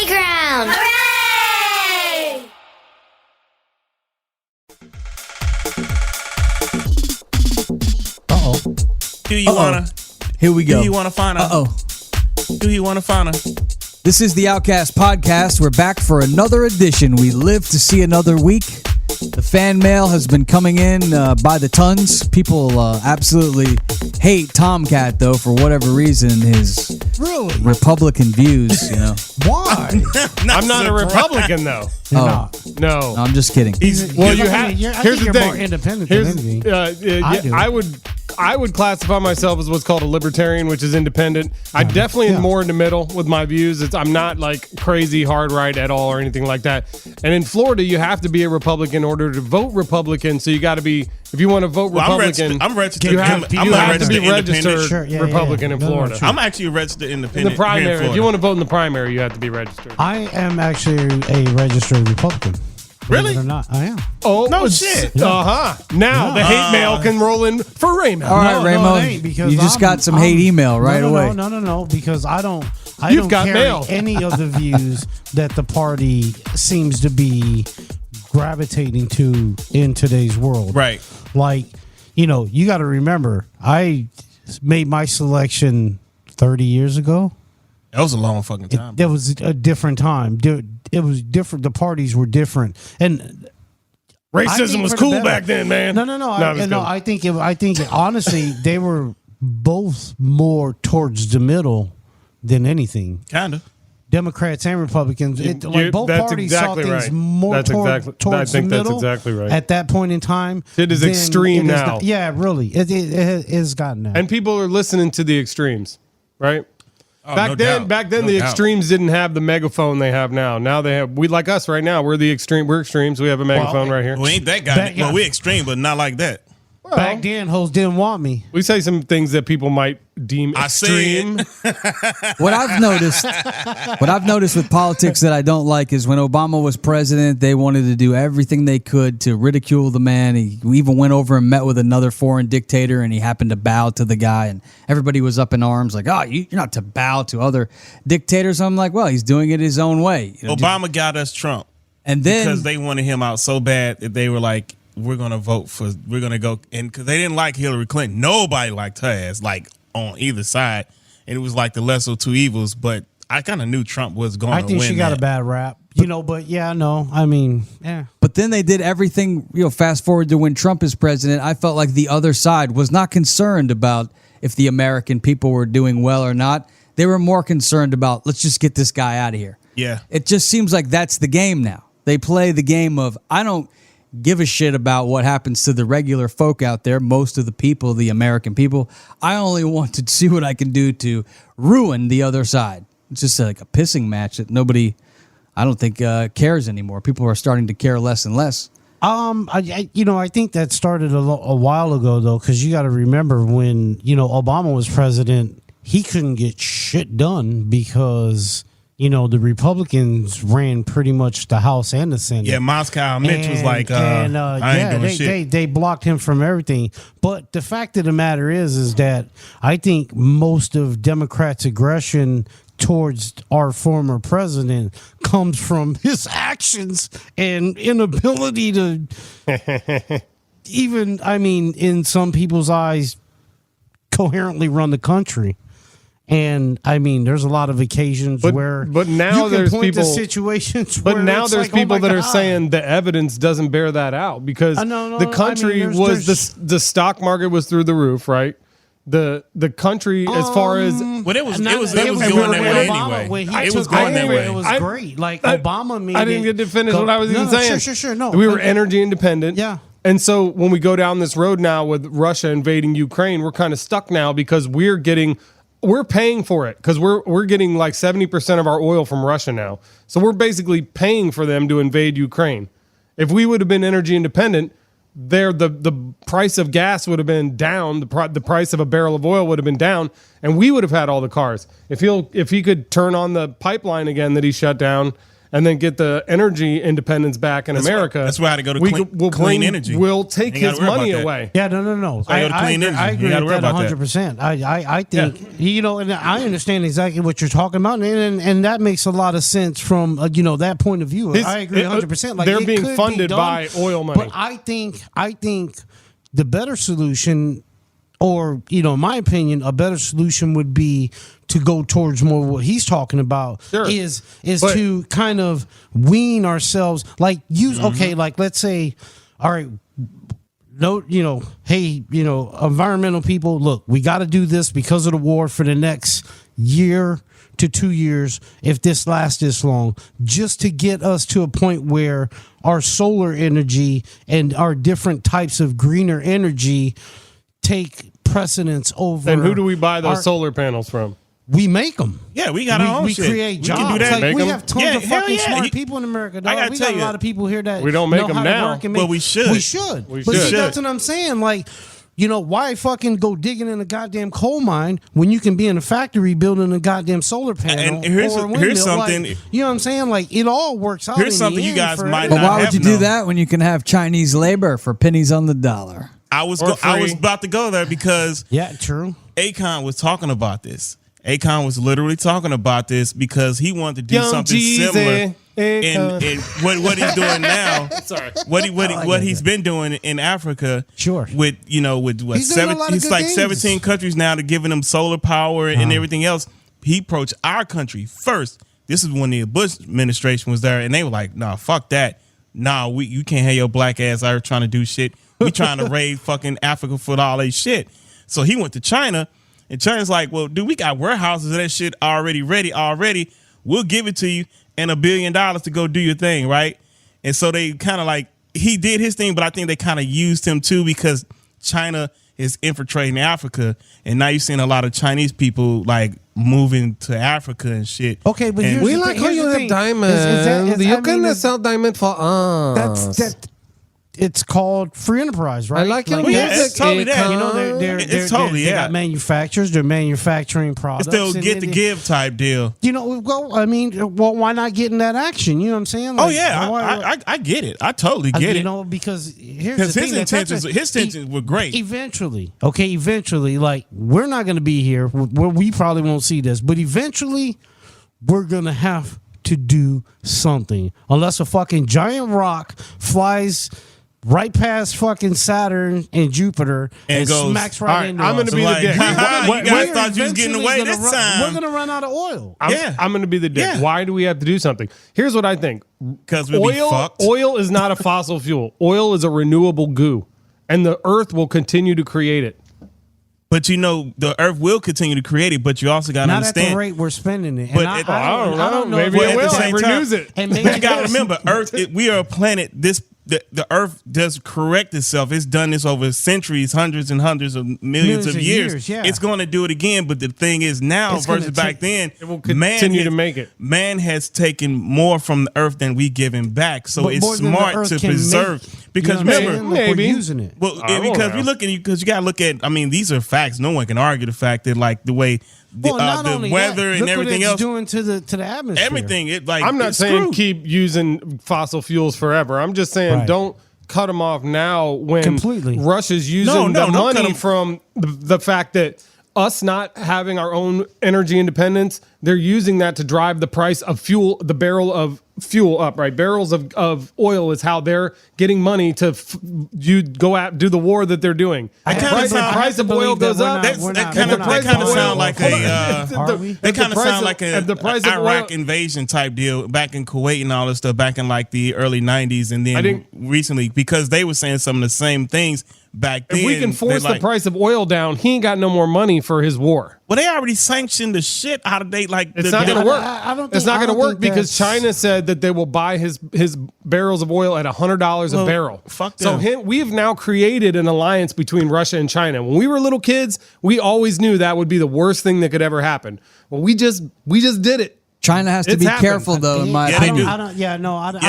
playground. Hooray! Uh-oh. Do you wanna? Here we go. Do you wanna find her? Do you wanna find her? This is the Outcast Podcast. We're back for another edition. We live to see another week. The fan mail has been coming in by the tons. People absolutely hate Tomcat, though, for whatever reason. His Republican views, you know. Why? I'm not a Republican, though. No, I'm just kidding. Here's the you're thing. more independent than anything. I would classify myself as what's called a libertarian, which is independent. I definitely am more in the middle with my views. I'm not like crazy hard right at all or anything like that. And in Florida, you have to be a Republican in order to vote Republican. So you got to be, if you want to vote Republican, I'm registered. You have to be registered Sure, Republican in Florida. I'm actually a registered independent. In the primary, if you want to vote in the primary, you have to be registered. I am actually a registered Republican. Really? Believe it or not, I am. Oh, No shit. Now the hate mail can roll in for Raymond. All right, Ramo, it ain't, because you just got some hate email right away. No, because I don't got carry mail. any of the views that the party seems to be gravitating to in today's world. Right. Like, you got to remember, I made my selection 30 years ago. That was a long fucking time. That was a different time. It was different. The parties were different, and Racism was cool back then, man. No. I think honestly, they were both more towards the middle than anything. Kinda. Democrats and Republicans, both that's parties exactly saw things right. more That's towards exactly- I think the that's middle exactly right. at that point in time. It is than extreme it is now. Yeah, really. It has gotten that. And people are listening to the extremes, right? Oh, Back no then, doubt. the No doubt. extremes didn't have the megaphone they have now. Now they have. We like us right now. We're the extreme. We're extremes. We have a megaphone right here. We ain't that guy. Well, we extreme, but not like that. Back then, hoes didn't want me. We say some things that people might deem extreme. What I've noticed with politics that I don't like is when Obama was president, they wanted to do everything they could to ridicule the man. He even went over and met with another foreign dictator, and he happened to bow to the guy, and everybody was up in arms like, "Oh, you're not to bow to other dictators." I'm like, "Well, he's doing it his own way." Obama got us Trump, and then because they wanted him out so bad that they were like, we're going to go in, because they didn't like Hillary Clinton. Nobody liked her ass, like on either side. And it was like the lesser of two evils, but I kind of knew Trump was going to win. I think she got a bad rap, but yeah, no, I mean, yeah. But then they did everything, fast forward to when Trump is president, I felt like the other side was not concerned about if the American people were doing well or not. They were more concerned about, let's just get this guy out of here. Yeah. It just seems like that's the game now. They play the game of, I don't give a shit about what happens to the regular folk out there, most of the people, the American people. I only want to see what I can do to ruin the other side. It's just like a pissing match that nobody, I don't think, cares anymore. People are starting to care less and less. I think that started a while ago, though, because you got to remember when, Obama was president, he couldn't get shit done because the Republicans ran pretty much the House and the Senate. Yeah, Moscow Mitch was like, I ain't doing shit. They blocked him from everything. But the fact of the matter is that I think most of Democrats' aggression towards our former president comes from his actions and inability to even, in some people's eyes, coherently run the country. And there's a lot of occasions where now you can there's point people to situations. But where now it's there's like, people oh my that are God. saying the evidence doesn't bear that out because the country the stock market was through the roof, right? The country as far as it was going that way anyway. It was going that way. It was great. Like Obama made. I didn't get to finish what I was even saying. Sure. No, we were energy independent. Yeah. And so when we go down this road now with Russia invading Ukraine, we're kind of stuck now because we're paying for it because we're getting like 70% of our oil from Russia now. So we're basically paying for them to invade Ukraine. If we would have been energy independent, the price of gas would have been down. The price of a barrel of oil would have been down, and we would have had all the cars. If he could turn on the pipeline again that he shut down and then get the energy independence back in America. That's why I had to go to we'll clean energy. We'll take his money away. Yeah, no. So I agree with that 100%. I think, and I understand exactly what you're talking about, and that makes a lot of sense from, that point of view. I agree 100%. Like, they're being funded by oil money. But I think the better solution, or, in my opinion, a better solution would be to go towards more what he's talking about. Sure. is to kind of wean ourselves, like okay, like let's say, all right, no, hey, environmental people, look, we got to do this because of the war for the next year to 2 years, if this lasts this long, just to get us to a point where our solar energy and our different types of greener energy take precedence over. And who do we buy those solar panels from? We make them. Yeah, we got our own shit. We create jobs. We can do that. Like, we have tons of fucking yeah. smart people in America, dog. I gotta We tell got a lot of people here that we don't make know them how now. to work and make. But we should. We should. We But should. see, that's what I'm saying. Like, why fucking go digging in a goddamn coal mine when you can be in a factory building a goddamn solar panel? And here's or a windmill? here's something. Like, you know what I'm saying? Like, it all works out. Here's in something the you end guys for might everybody. But not why would have you do known. that when you can have Chinese labor for pennies on the dollar? I was free. about to go there because Yeah, true. Akon was talking about this. Akon was literally talking about this because he wanted to do Young something Jeezy, similar Akon. in what he's doing now. Sorry, what he's been doing in Africa. Sure. With with what He's doing a lot of he's good like things. 17 countries now to giving them solar power and everything else. He approached our country first. This is when the Bush administration was there, and they were like, "Nah, fuck that. Nah, you can't have your black ass out here trying to do shit. We trying to raid fucking Africa for all that shit." So he went to China. And China's like, well, dude, we got warehouses of that shit already ready. We'll give it to you and $1 billion to go do your thing, right? And so they kind of like, he did his thing, but I think they kind of used him too because China is infiltrating Africa. And now you're seeing a lot of Chinese people like moving to Africa and shit. Okay, but And here's We the like thing- how here's you the have thing. diamonds. You can sell diamond for us. It's called free enterprise, right? I like your yeah, music. it's totally that. They got manufacturers. They're manufacturing products. It's still and get the they- give type deal. Why not get in that action? You know what I'm saying? Oh Like, yeah, why- I get it. I totally get it. Because here's Because the his thing, intentions were great. Eventually, like we're not going to be here. We probably won't see this, but eventually, we're going to have to do something. Unless a fucking giant rock flies right past fucking Saturn and Jupiter and goes, smacks "All right right, into I'm us." gonna be the dick. you guys thought you was getting eventually away gonna this run- time. We're going to run out of oil. I'm going to be the dick. Yeah. Why do we have to do something? Here's what I think. Because we'll be fucked. Oil is not a fossil fuel. Oil is a renewable goo, and the earth will continue to create it. But the earth will continue to create it, but you also got to Not understand. at the rate we're spending it. But And it- I don't know. Maybe But it at will. the same It time- renews it. And But you got to remember, Earth. We are a planet. The Earth does correct itself. It's done this over centuries, hundreds and hundreds of millions of years. Yeah. It's going to do it again. But the thing is, now It's gonna versus back take- then, It will continue to make it. Man has taken more from the Earth than we given back. So But it's more than the smart Earth to can preserve. make. Because You know what I'm remember, saying? Like, maybe. we're using it. well, I don't because know. we look at because you got to look at. I mean, these are facts. No one can argue the fact that like the way the Not the only weather that, and look everything what it's else, doing to the atmosphere. everything. It like I'm not it's saying screwed. keep using fossil fuels forever. I'm just saying Right. don't cut them off now when Completely. Russia's using No, the don't cut money 'em. from the fact that us not having our own energy independence, they're using that to drive the price of fuel, the barrel of fuel up, right? Barrels of oil is how they're getting money to you go out do the war that they're doing. I The have price, to- the I price have to of oil believe that goes we're up. not- we're That not- kind we're of not- that kind of oil- sound like Hold a. on. Are we? That kind of sound like if the price of Iraq oil- invasion type deal back in Kuwait and all this stuff back in like the early 90s and I then think- recently because they were saying some of the same things back then. If we can force they're the price of oil down, he ain't got no more money for his war. Well, they already sanctioned the shit out of they like. It's not going to work. I don't It's think- not I going to don't work think because that's- China said that they will buy his barrels of oil at $100 a Well, barrel. fuck so them. we have now created an alliance between Russia and China. When we were little kids, we always knew that would be the worst thing that could ever happen. Well, we just did it. China has to It's be happened. careful, though, in my Yeah, they opinion. do. I don't Yeah,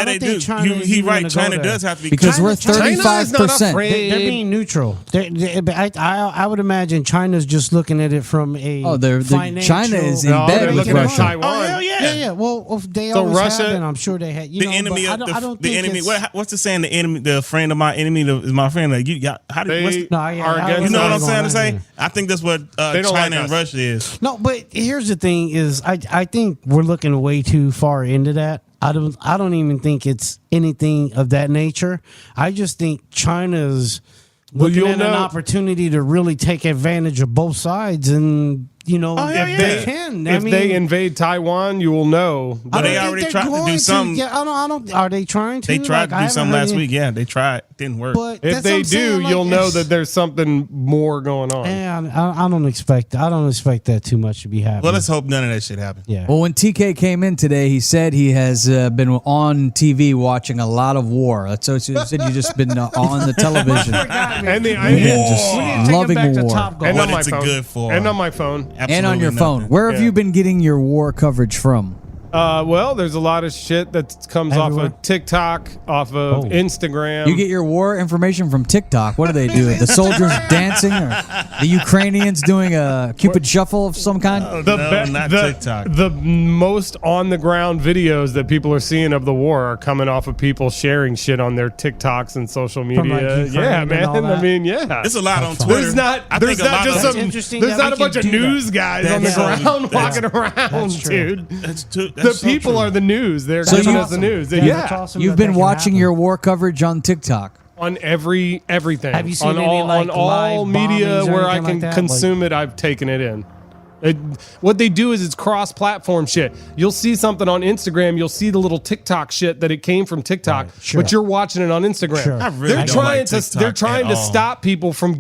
they think do. China is He even right. gonna China go there. does have to be Because we're China- China is not 35%. afraid. They're being neutral. I would imagine China's just looking at it from a Oh, financial. China is in No, bed they're with looking at Russia. Taiwan. Oh hell yeah! Yeah. Well, if they So always Russia- have been, I'm sure they had. You The know, enemy but of I don't the think enemy. it's- What's the saying? The enemy, the friend of my enemy is my friend. Like how do what's They No, yeah, are I against you know what I'm going saying? on To say, here. I think that's what They don't China like and us. Russia is. No, but here's the thing: is I think we're looking way too far into that. I don't even think it's anything of that nature. I just think China's looking you'll at an know- opportunity to really take advantage of both sides, and If can. if they invade Taiwan, you will know. But I they don't already think they're tried to do going something. Yeah, I don't. Are they trying to? They tried to I do haven't something heard last any- week. Yeah, they tried. Didn't work. But If that's what they I'm saying, do, like, you'll know that there's something more going on. And I don't expect that too much to be happening. Well, let's hope none of that shit happen. yeah. Well, when TK came in today, he said he has been on TV watching a lot of war. That's what he said. You've just been on the television. And the Yeah, just We need to take it loving back to war. Top Golf. and What on my it's phone. good for. And on my phone. And on Absolutely your phone. nothing. Where have Yeah. you been getting your war coverage from? Well, there's a lot of shit that comes off Everywhere? of TikTok, off of Oh. Instagram. You get your war information from TikTok. What do they do? The soldiers dancing, or the Ukrainians doing a Cupid shuffle of some kind? the No, not TikTok. The most on the ground videos that people are seeing of the war are coming off of people sharing shit on their TikToks and social From, like, media. Ukraine yeah, and man. all that. I mean, yeah. There's a lot on Twitter. There's not. I There's think a not lot just of That's some. interesting There's that not we a bunch of can do that. news guys on the That's- ground that's- walking around, that's true. dude. That's The so people true. are the news. They're So giving you- us the news. Yeah, Yeah, that's awesome You've that been that can watching happen. your war coverage on TikTok. on everything. Have you seen on any, all, like, on all live media bombings or where I anything can like that? consume it? I've taken it in. What they do is it's cross-platform shit. You'll see something on Instagram. You'll see the little TikTok shit that it came from TikTok, sure. but you're watching it on Instagram. Sure. I really They're don't trying like to. TikTok They're trying at to all. stop people from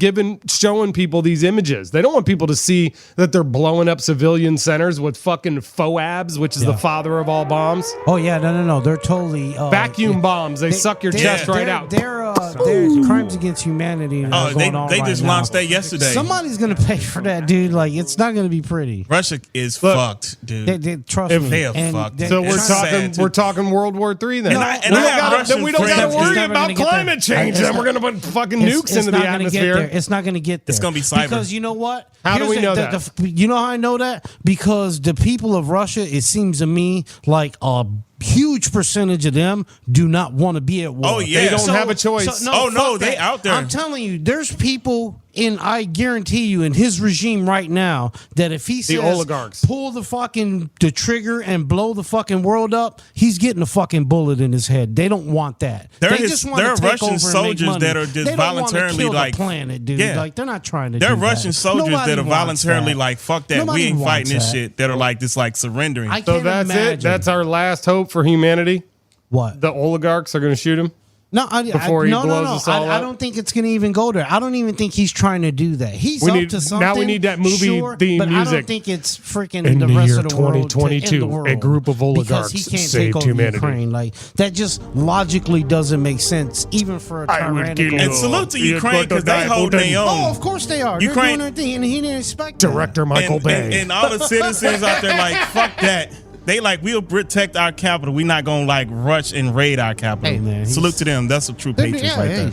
showing people these images. They don't want people to see that they're blowing up civilian centers with fucking FOABs, which is the father of all bombs. Oh yeah, no. They're totally Vacuum bombs. They suck your chest right out. There's crimes against humanity. that are Oh, going on they right just now. launched that yesterday. Somebody's gonna pay for that, dude. Like, it's not gonna be pretty. Russia is Look, fucked, dude. Trust If me. they are And fucked. they're So It's trying to- sad, we're talking World War III then. And I we don't have gotta, Russian we don't got to friends. It's worry never about gonna get there. climate change. It's Then not- we're going to put fucking It's- nukes it's into the not gonna get atmosphere. there. It's not going to get there. It's gonna be cyber. Because you know what? How do Here's we know that? you know how I know that? Because the people of Russia, it seems to me like a huge percentage of them do not want to be at war. Oh, yeah. They don't have a choice. Oh, no, fuck they that. out there. I'm telling you, there's people I guarantee you in his regime right now that if he says oligarchs. pull the trigger and blow the fucking world up, he's getting a fucking bullet in his head. They don't want that. There They is- just want there to are take Russian over and make soldiers money. that are just They don't wanna voluntarily, kill like- the planet, dude. Yeah. Like, they're not trying to There are do Russian that. soldiers Nobody that are wants voluntarily that. like, fuck that. Nobody We ain't wants fighting this that. shit. That are like this, like surrendering. I So can't that's imagine. it. That's our last hope for humanity. What? The oligarchs are going to shoot him. No, Before he blows us all I up? don't think it's going to even go there. I don't even think he's trying to do that. He's We up need- to something. now we need that movie sure, theme but I music. don't think it's freaking In the the rest year of the world. 2022, to end the world a group of because oligarchs he can't saved take over humanity. Ukraine. Like, that just logically doesn't make sense, even for a I would tyrannical. kill And salute to Ukraine because they hold their Oh, own. of course they are. Ukraine- They're doing their thing, and he didn't expect that. Director Michael Bay. And all the citizens out there like, fuck that. They like, we'll protect our capital. We're not going to like rush and raid our capital. Hey, man, Salute to them. That's some true patriots Yeah, right hey. there.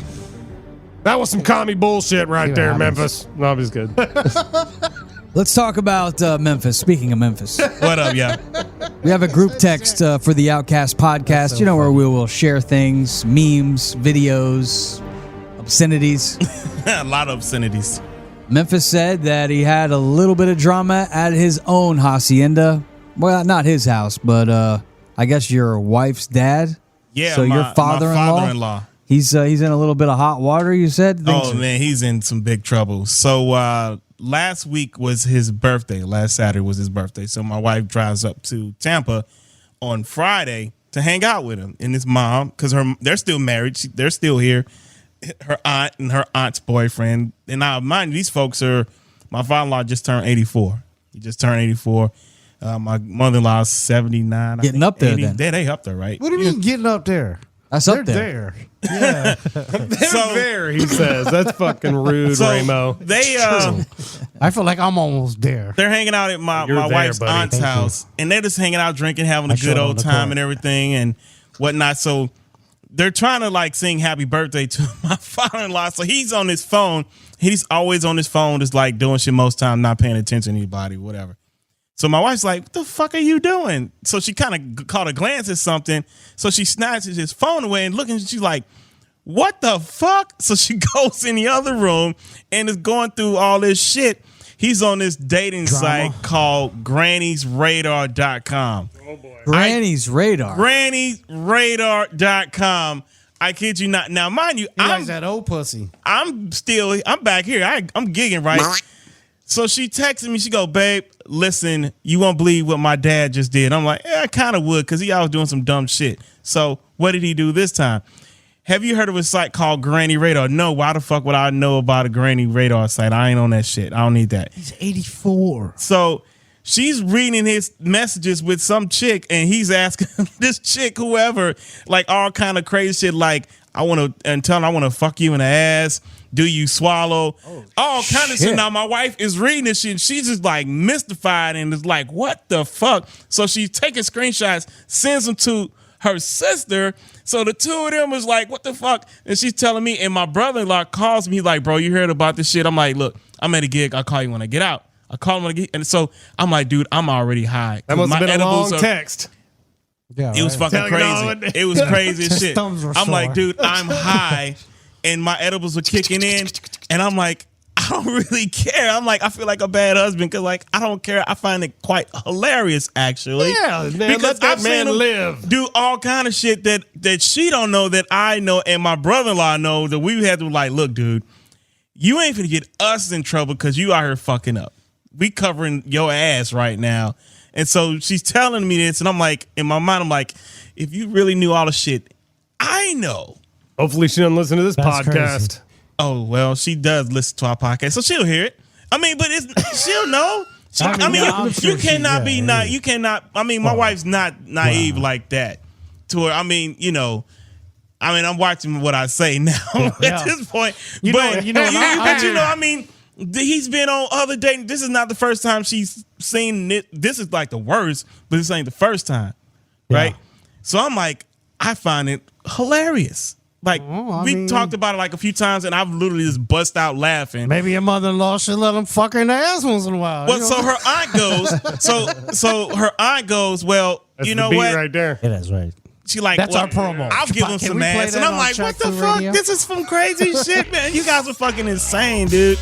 That was some commie bullshit right Yeah, there, happens. Memphis. No, it was good. Let's talk about Memphis. Speaking of Memphis, What up, yeah? we have a group text for the Outcast Podcast, where we will share things, memes, videos, obscenities. A lot of obscenities. Memphis said that he had a little bit of drama at his own hacienda. Well, not his house, but I guess your wife's dad. Yeah, So your my father-in-law? He's in a little bit of hot water, you said? Oh, man, he's in some big trouble. So last week was his birthday. Last Saturday was his birthday. So my wife drives up to Tampa on Friday to hang out with him and his mom because they're still married. They're still here. Her aunt and her aunt's boyfriend. And now, mind you, these folks my father-in-law just turned 84. He just turned 84. My mother-in-law is 79. Getting up there, then. They up there, right? What do you mean getting up there? That's They're up there. there. They're So- there, he says. That's fucking rude, So Ramo. they I feel like I'm almost there. they're hanging out at my You're there, wife's buddy. aunt's Thank you. house, and they're just hanging out, drinking, having a I good showed old on the time court. and everything and whatnot. So they're trying to like sing happy birthday to my father-in-law. So he's on his phone. He's always on his phone, just like doing shit most time, not paying attention to anybody, whatever. So my wife's like, what the fuck are you doing? So she kind of caught a glance at something. So she snatches his phone away and looking, she's like, what the fuck? So she goes in the other room and is going through all this shit. He's on this dating site called Granny'sRadar.com. Oh boy. Granny's Radar. Granny'sRadar.com. I kid you not. Now, mind you, He likes that old pussy. I'm back here. I'm gigging, right? So she texted me. She go, babe, listen, you won't believe what my dad just did. I'm like, I kind of would because he always doing some dumb shit. So what did he do this time? Have you heard of a site called Granny Radar? No, why the fuck would I know about a Granny Radar site? I ain't on that shit. I don't need that. He's 84. So she's reading his messages with some chick, and he's asking this chick, whoever, like all kind of crazy shit, like I want to fuck you in the ass. Do you swallow? All kind of shit. Now my wife is reading this shit, and she's just like mystified and is like, what the fuck? So she's taking screenshots, sends them to her sister. So the two of them was like, what the fuck? And she's telling me, and my brother-in-law calls me like, bro, you heard about this shit? I'm like, look, I'm at a gig. I'll call you when I get out. I call him when I get, and so I'm like, dude, I'm already high. That must have been a long text. Yeah, It was fucking crazy. It was crazy as shit. thumbs were I'm sore. like, dude, I'm high, and my edibles were kicking in, and I'm like, I don't really care. I'm like, I feel like a bad husband because, like, I don't care. I find it quite hilarious, actually. Yeah, man, let that man live. Do all kind of shit that she don't know that I know, and my brother-in-law know that we had to like, look, dude, you ain't finna get us in trouble because you out here fucking up. We covering your ass right now. And so she's telling me this, and I'm like, in my mind, I'm like, if you really knew all the shit I know. Hopefully she doesn't listen to this That's podcast. crazy. Oh, well, she does listen to our podcast, so she'll hear it. I mean, but she'll know. I'm sure You cannot she- be yeah, not. yeah. You cannot. I mean, my wife's not naive like that. To her, I mean, I'm watching what I say now Yeah. at this point. You know, I mean, he's been on other dating. This is not the first time she's seen it. This is like the worst, but this ain't the first time, right? So I'm like, I find it hilarious. Like we talked about it like a few times, and I've literally just bust out laughing. Maybe your mother-in-law should let him fuck her in the ass once in a while. Well, so her aunt goes. So her aunt goes. Well, That's you the know beat what? right there. Yeah, that's right. She like, That's well, our promo. I'll give him Can some we play ass, that and I'm on like, Track what the 2 fuck? Radio? This is some crazy shit, man. You guys are fucking insane, dude.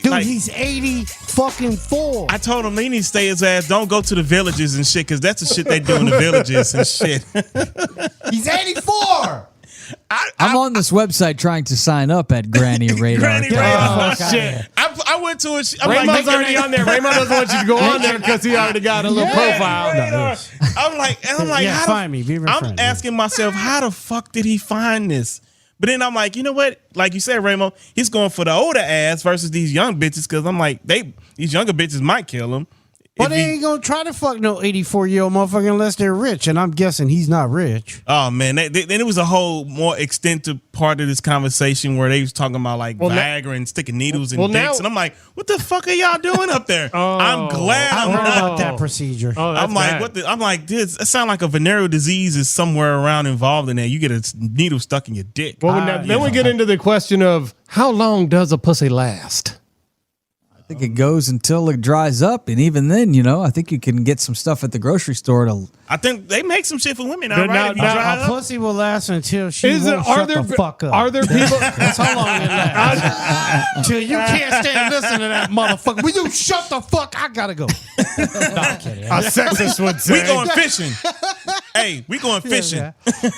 Dude, Like- he's 80 fucking 4. I told him he needs to stay his ass. Don't go to the villages and shit, because that's the shit they do in the villages and shit. He's 84. I'm on this website trying to sign up at Granny Radar. Granny Get the Radar. fuck Shit. I went to it. I'm Raymond's like, already on there. Raymond doesn't want you to go on there because he already got a little profile. Radar. I'm like, Yeah, how find me. Be my I'm friend. asking myself, how the fuck did he find this? But then I'm like, you know what? Like you said, Ramo, he's going for the older ass versus these young bitches, because I'm like, these younger bitches might kill him. Well, If they he- ain't gonna try to fuck no 84-year-old motherfucker unless they're rich, and I'm guessing he's not rich. Oh man, then it was a whole more extensive part of this conversation where they was talking about like Viagra and sticking needles in dicks, and I'm like, what the fuck are y'all doing up there? I'm glad I I'm heard not. about that procedure. Oh, that's I'm like, bad. what? I'm like, this. It sounds like a venereal disease is somewhere around involved in there. You get a needle stuck in your dick. Well, then we get into the question of how long does a pussy last? I think it goes until it dries up, and even then, I think you can get some stuff at the grocery store to. I think they make some shit for women, all But right? If you now- dry A up. pussy will last until she won't shut the fuck up. Are there people? That's how long it lasts. Till you can't stand listening to that motherfucker. Will you shut the fuck? I gotta go. No, I'm kidding. A sexist would say. We going fishing. Hey, we going fishing.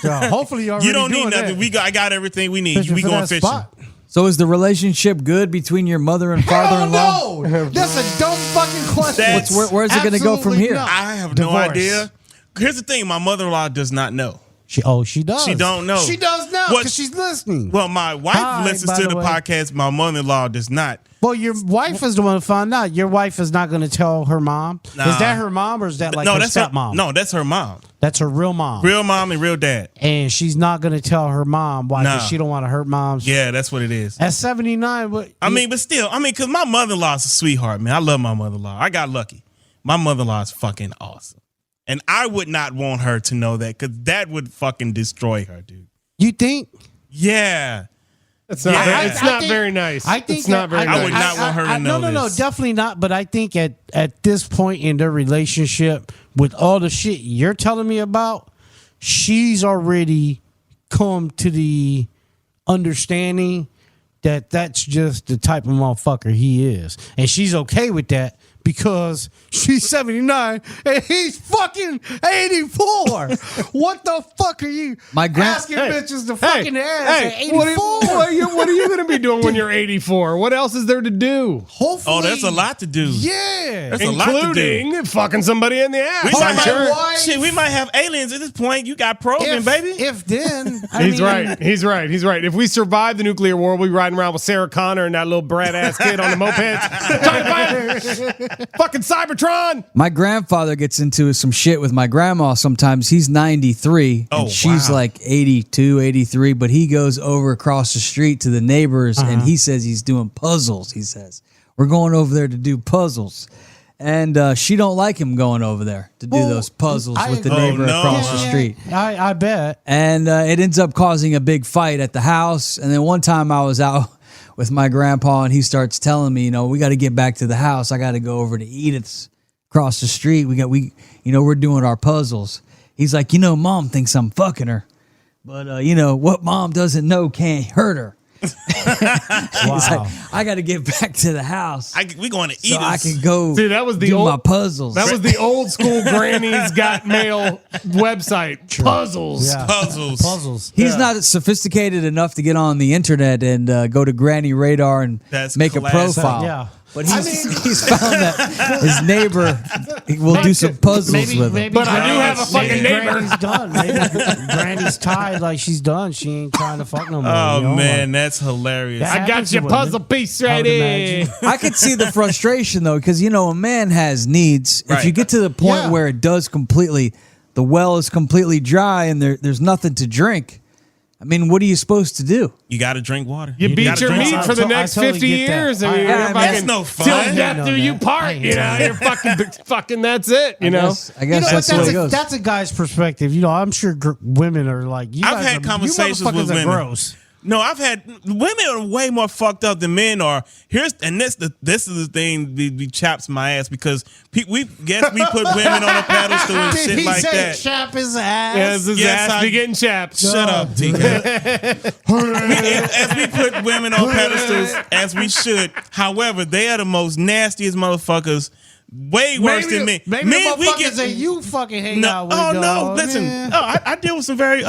Yeah, hopefully you already You don't need doing nothing. that. I got everything we need. Fishing We for going that fishing. spot. So is the relationship good between your mother and father-in-law? Oh, no! That's a dumb fucking question. That's- Where's it going to go from Absolutely here? not. I have no Divorce. idea. Here's the thing: my mother-in-law does not know. She does. She don't know. She does now What- because she's listening. Well, my wife Hi, listens by to the the way. podcast. My mother-in-law does not. Well, your wife is the one who found out. Your wife is not going to tell her mom. Nah. Is that her mom or is that like no, her that's stepmom? her. No, that's her mom. That's her real mom. Real mom and real dad. And she's not going to tell her mom why? 'Cause Nah. she don't want to hurt moms. Yeah, that's what it is. At 79, what? I mean, but still, because my mother-in-law is a sweetheart, man. I love my mother-in-law. I got lucky. My mother-in-law is fucking awesome. And I would not want her to know that, because that would fucking destroy her, dude. You think? Yeah. It's not. Yeah. It's not very nice. I think it's not very nice. I would not want her to know No, this. definitely not. But I think at this point in their relationship, with all the shit you're telling me about, she's already come to the understanding that that's just the type of motherfucker he is, and she's okay with that. Because she's 79 and he's fucking 84. What the fuck are you asking bitches to fucking ass at 84? What are you going to be doing when you're 84? What else is there to do? Hopefully. Oh, that's a lot to do. Yeah. That's a lot to do. Including fucking somebody in the ass. We might have aliens at this point. You got probing, baby. If then. He's right. He's right. If we survive the nuclear war, we'll be riding around with Sarah Connor and that little brat ass kid on the mopeds. Fucking Cybertron. My grandfather gets into some shit with my grandma sometimes. He's 93 and she's like 82, 83, but he goes over across the street to the neighbors and he says he's doing puzzles. He says, we're going over there to do puzzles. And she don't like him going over there to do those puzzles with the neighbor across the street. I bet. And it ends up causing a big fight at the house. And then one time I was out with my grandpa and he starts telling me, we got to get back to the house. I got to go over to Edith's across the street. We're doing our puzzles. He's like, mom thinks I'm fucking her, but what mom doesn't know can't hurt her. He's like, I got to get back to the house. We going to Edith's. So I can go that was the do old, my puzzles. That was the old school Granny's Got Mail website. Puzzles. Yeah. Puzzles. He's not sophisticated enough to get on the internet and go to Granny Radar and make a profile. Yeah. But he's found that his neighbor will do some puzzles with him. But I do have a fucking neighbor. Granny's done. Maybe Granny's tired, like she's done. She ain't trying to fuck no more. Oh, man, that's hilarious. That I got your puzzle piece ready. I could see the frustration, though, because, a man has needs. If you get to the point where it does the well is completely dry and there's nothing to drink, I mean, what are you supposed to do? You got to drink water. You beat your meat for the next 50 years. And that's no fun. Till death do you part. You're fucking. That's it. I guess that's the way it goes. That's a guy's perspective. I'm sure women are like. I've had conversations with women. Gross. No, I've had women are way more fucked up than men are. This is the thing that chaps my ass because we put women on a pedestal and shit like that. Chap his ass. Yes, his ass be getting chapped. Shut up, TK. As we put women on pedestals, as we should. However, they are the most nastiest motherfuckers. Way worse than me. Maybe the motherfuckers that you fucking hang out with. No, listen. I deal with some very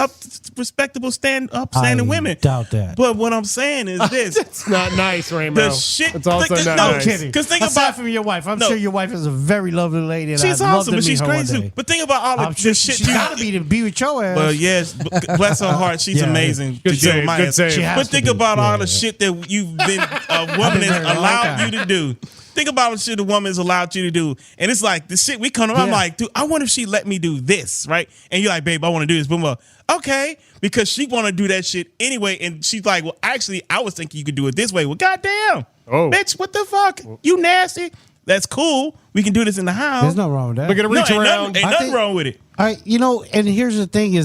respectable, upstanding women. Doubt that. But what I'm saying is this: it's not nice, Ramo. The shit. It's also not nice. Kidding. Because think aside from your wife, I'm sure your wife is a very lovely lady. And she's I'd awesome, love to but she's meet her crazy. one day. But think about all the shit she's got to be with your ass. Well, yes, bless her heart, she's amazing. Good save. Good save. But think about all the shit that you've been a woman has allowed you to do. Think about what shit a woman's allowed you to do. And it's like the shit we come to, I'm like, dude, I wonder if she let me do this, right? And you're like, babe, I want to do this. Boom, okay. Because she want to do that shit anyway. And she's like, well, actually, I was thinking you could do it this way. Well, goddamn. Oh. Bitch, what the fuck? You nasty. That's cool. We can do this in the house. There's nothing wrong with that. We're going to reach around. Ain't nothing wrong with it. And here's the thing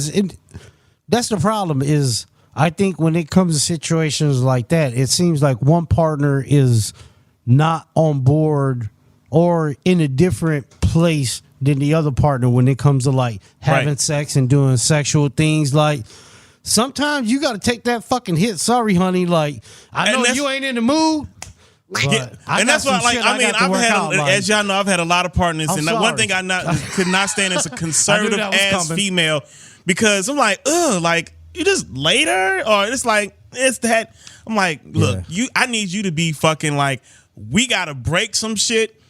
that's the problem is I think when it comes to situations like that, it seems like one partner is not on board or in a different place than the other partner when it comes to like having sex and doing sexual things. Like sometimes you got to take that fucking hit. Sorry, honey. Like I know you ain't in the mood. And that's why, as y'all know, I've had a lot of partners, and one thing I could not stand is a conservative ass female because I'm like, ugh, like you just later, or it's like it's that. I'm like, look, I need you to be fucking like. We got to break some shit.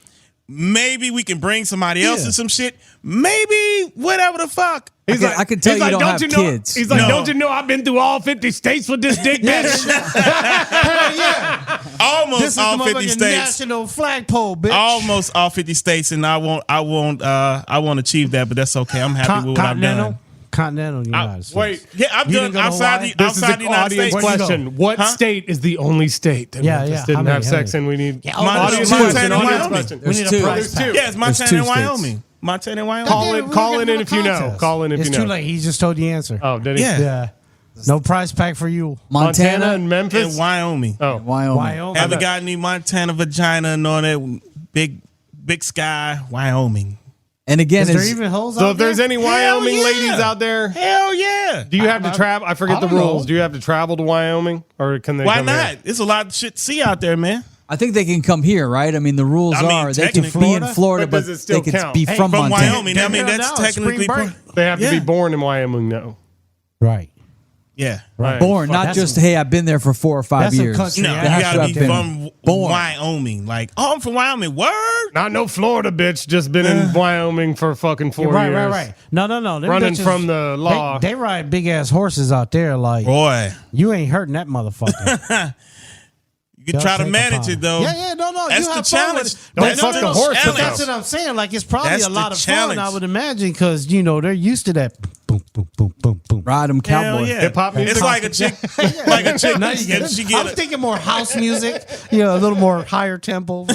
Maybe we can bring somebody else in some shit. Maybe whatever the fuck. I can tell you don't have kids. He's like, don't you know I've been through all 50 states with this dick, bitch? Hell yeah. Almost all 50 states. National flagpole, bitch. Almost all 50 states, and I won't achieve that, but that's okay. I'm happy with what I've done. Continental United States. Wait, I'm done outside the United States. Question: what state is the only state that Memphis didn't have sex in? We need audience question. We need a prize. Yeah, it's Montana and Wyoming. Montana and Wyoming. Call in if you know. Call in if you know. It's too late. He just told the answer. Oh, did he? Yeah. No prize pack for you. Montana and Memphis? and Wyoming. Oh. Wyoming. Haven't got any Montana vagina and all that big sky, Wyoming. And again, Is there it's- even holes So out if there's there? any Wyoming yeah. ladies out there, Hell yeah. do you have to travel? I forget I the don't rules. know. Do you have to travel to Wyoming or can they Why come not? here? It's a lot of shit to see out there, man. I think they can come here, right? I mean, the rules I mean, are they can be technically. in Florida, But but does it still they can count? be Hey, from From Montana. Wyoming. I mean, They're that's now, spring technically. break. They have to Yeah. be born in Wyoming now. Right. Yeah. Right. Born, not That's just some- hey, I've been there for 4 or 5 that's some years. country No, Yeah, you has to gotta have be been from born. Wyoming. Like, oh, I'm from Wyoming. Word. Not no Florida bitch just been in Wyoming for fucking 4 Right, years. right. No. Them Running bitches, from the law. They ride big ass horses out there. Like Boy, you ain't hurting that motherfucker. you can try to manage it though. Yeah, no. That's you the have fun with challenge. it. Don't That's fuck the the horse, challenge. But that's what I'm saying. Like it's probably That's a the lot of challenge. fun. I would imagine because they're used to that. Boom, boom, boom, boom, boom. Ride 'em Hell cowboy. yeah. Hip-hop music. It's like a chick. Like a chick. Now you get if it. she I get was a, thinking more house music. A little more higher tempo.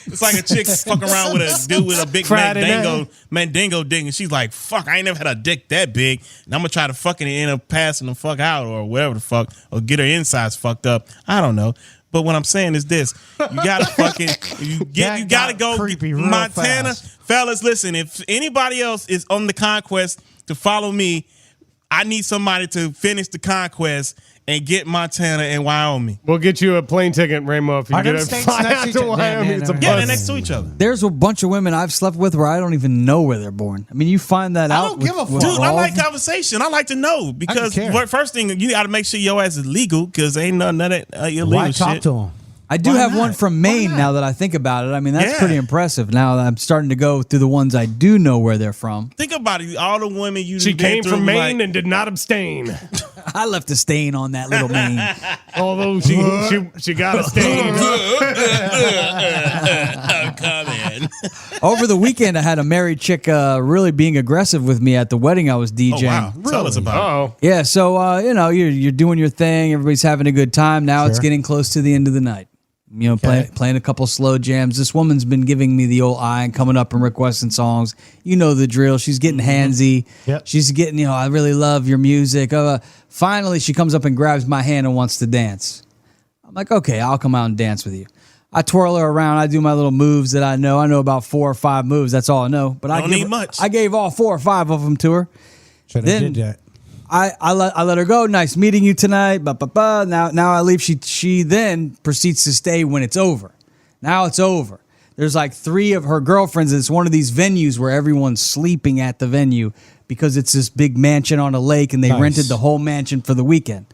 it's like a chick fuck around with a dude with a big Friday mandingo dick, and she's like, "Fuck, I ain't never had a dick that big, and I'm gonna try to fucking end up passing the fuck out or whatever the fuck, or get her insides fucked up. I don't know." But what I'm saying is this: you gotta fucking you gotta got go creepy real Montana, fast. fellas. Listen, if anybody else is on the conquest to follow me, I need somebody to finish the conquest and get Montana and Wyoming. We'll get you a plane ticket, Ramo, if you Are get them a states fly next out to each to other? Wyoming. Yeah, It's a yeah, Yeah, bus. they're next to each other. There's a bunch of women I've slept with where I don't even know where they're born. I mean, you find that out. don't give a fuck. Dude, I all like of them. conversation. I like to know because care. first thing you got to make sure your ass is legal because ain't none of that illegal Why shit. talk to them? I do Why have not? one from Maine Why not? now that I think about it. I mean, that's Yeah. pretty impressive. Now that I'm starting to go through the ones I do know where they're from. Think about it. All the women you She done been came through, from Maine like, and did not abstain. I left a stain on that little Maine. Although she got a stain. I'm coming. Over the weekend, I had a married chick really being aggressive with me at the wedding I was Oh DJing. wow! Tell us about it. Oh, Yeah, so you're doing your thing. Everybody's having a good time. Now it's Sure. getting close to the end of the night. Playing a couple slow jams. This woman's been giving me the old eye and coming up and requesting songs. You know the drill. She's getting handsy. Yep. She's getting, I really love your music. Finally, she comes up and grabs my hand and wants to dance. I'm like, okay, I'll come out and dance with you. I twirl her around. I do my little moves that I know. I know about 4 or 5 moves. That's all I know. But Don't need much. I gave all 4 or 5 of them to her. Should Then- have did that. I let her go. Nice meeting you tonight. Now I leave. She then proceeds to stay when it's over. Now it's over. There's like 3 of her girlfriends. And it's one of these venues where everyone's sleeping at the venue because it's this big mansion on a lake and they Nice. rented the whole mansion for the weekend.